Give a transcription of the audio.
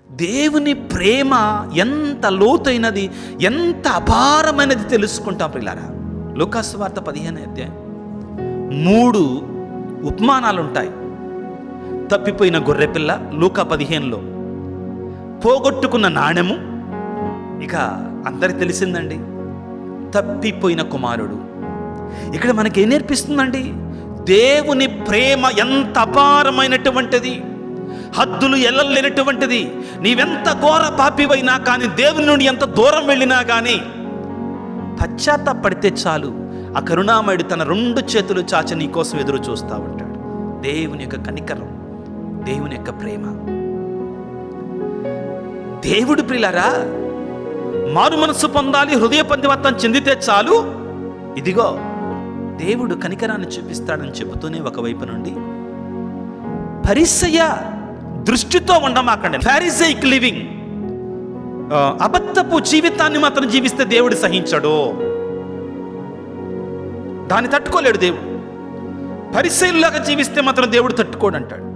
దేవుని ప్రేమ ఎంత లోతైనది, ఎంత అపారమైనది తెలుసుకుంటాం ప్రియులారా. లూకాసు వార్త 15వ అధ్యాయం 3 ఉపమానాలు ఉంటాయి. తప్పిపోయిన గొర్రెపిల్ల లూకా 15లో, పోగొట్టుకున్న నాణెము, ఇక అందరికి తెలిసిందండి తప్పిపోయిన కుమారుడు. ఇక్కడ మనకి ఏం నేర్పిస్తుందండి? దేవుని ప్రేమ ఎంత అపారమైనటువంటిది, హద్దులు ఎల్లలేనటువంటిది. నీవెంత ఘోర పాపివైనా కానీ, దేవుని నుండి ఎంత దూరం వెళ్ళినా కానీ పశ్చాత్తాపడితే చాలు, ఆ కరుణామయుడు తన 2 చేతులు చాచి నీ కోసం ఎదురు చూస్తూ ఉంటాడు. దేవుని యొక్క కనికరం, దేవుని యొక్క ప్రేమ. దేవుడు ప్రియులారా మారు మనస్సు పొందాలి, హృదయ పరివర్తన చెందితే చాలు, ఇదిగో దేవుడు కనికరాన్ని చూపిస్తాడని చెబుతూనే ఒకవైపు నుండి పరిసయ్య దృష్టితో ఉండమాకండి. ఫారిసైక్ లివింగ్, అబద్ధపు జీవితాన్ని మాత్రం జీవిస్తే దేవుడు సహించడు, దాన్ని తట్టుకోలేడు దేవుడు. పరిసయ్యులాగా జీవిస్తే మాత్రం దేవుడు తట్టుకోడు అంటాడు.